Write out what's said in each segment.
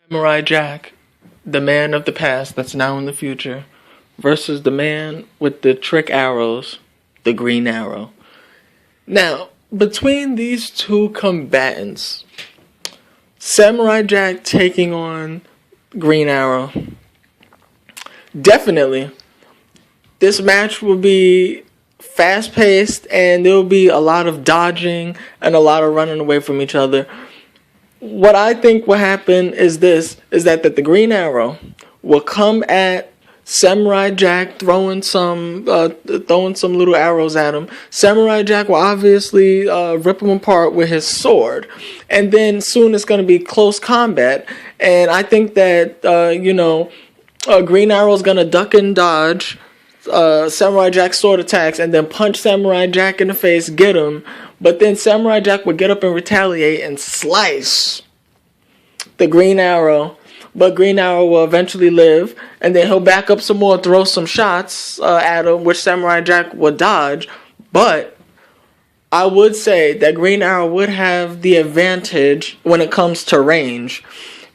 Samurai Jack, the man of the past that's now in the future, versus the man with the trick arrows, the Green Arrow. Now, between these two combatants, Samurai Jack taking on Green Arrow, definitely, this match will be fast-paced and there will be a lot of dodging and a lot of running away from each other. What I think will happen is that the Green Arrow will come at Samurai Jack throwing some little arrows at him. Samurai Jack will obviously rip him apart with his sword, and then soon it's going to be close combat. And I think that Green Arrow is going to duck and dodge Samurai Jack's sword attacks, and then punch Samurai Jack in the face, get him. But then Samurai Jack would get up and retaliate and slice the Green Arrow. But Green Arrow will eventually live, and then he'll back up some more, throw some shots at him, which Samurai Jack would dodge. But I would say that Green Arrow would have the advantage when it comes to range,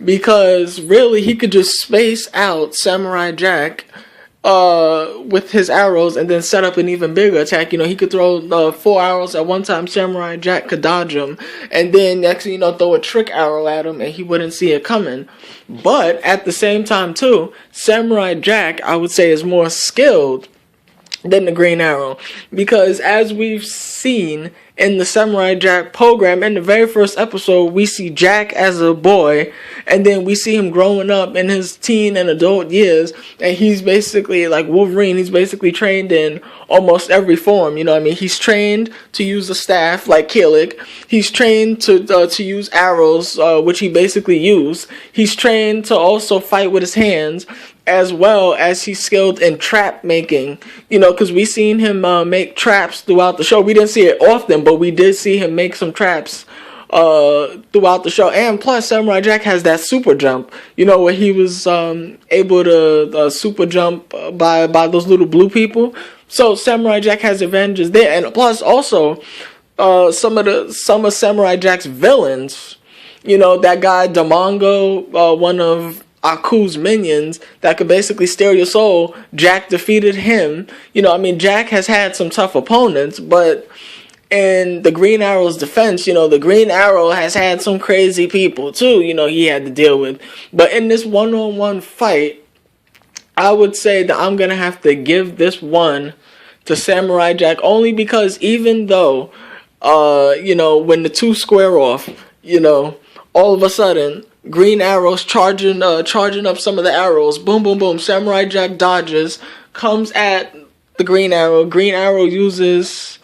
because really he could just space out Samurai Jack with his arrows and then set up an even bigger attack. He could throw 4 arrows at one time. Samurai Jack could dodge them, and then next thing throw a trick arrow at him and he wouldn't see it coming. But at the same time too, Samurai Jack, I would say, is more skilled than the Green Arrow, because as we've seen in the Samurai Jack program, in the very first episode, we see Jack as a boy, and then we see him growing up in his teen and adult years, and he's basically like Wolverine. He's basically trained in almost every form. He's trained to use a staff like Kilik. He's trained to use arrows, which he basically used. He's trained to also fight with his hands, as well as he's skilled in trap making, because we seen him make traps throughout the show. We didn't see it often, but we did see him make some traps throughout the show. And plus, Samurai Jack has that super jump, where he was able to super jump by those little blue people. So Samurai Jack has advantages there. And plus, also, some of Samurai Jack's villains, that guy Damongo, one of Aku's minions that could basically steal your soul, Jack defeated him. Jack has had some tough opponents, but in the Green Arrow's defense, the Green Arrow has had some crazy people too, he had to deal with. But in this one-on-one fight, I would say that I'm going to have to give this one to Samurai Jack, only because even though, when the two square off, all of a sudden, Green Arrow's charging up some of the arrows. Boom, boom, boom. Samurai Jack dodges, comes at the Green Arrow. Green Arrow uses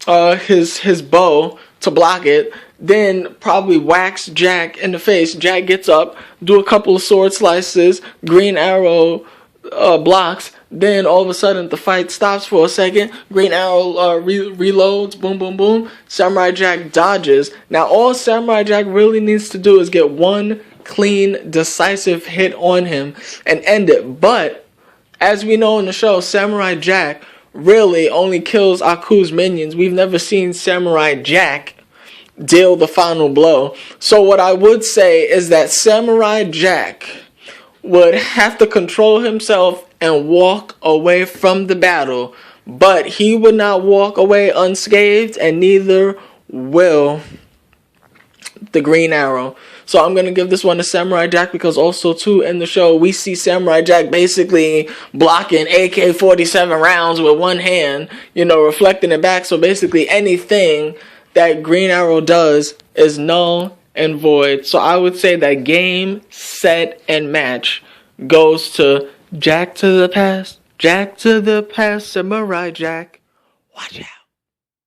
his bow to block it. Then probably whacks Jack in the face. Jack gets up, do a couple of sword slices. Green Arrow blocks. Then all of a sudden the fight stops for a second. Green Arrow reloads. Boom, boom, boom. Samurai Jack dodges. Now all Samurai Jack really needs to do is get one clean, decisive hit on him and end it. But as we know in the show, Samurai Jack really only kills Aku's minions. We've never seen Samurai Jack deal the final blow. So what I would say is that Samurai Jack would have to control himself and walk away from the battle, but he would not walk away unscathed, and neither will the Green Arrow. So I'm going to give this one to Samurai Jack, because also too in the show we see Samurai Jack basically blocking AK-47 rounds with one hand, reflecting it back. So basically anything that Green Arrow does is null and void. So I would say that game, set, and match goes to Jack to the past, Samurai Jack. Watch out.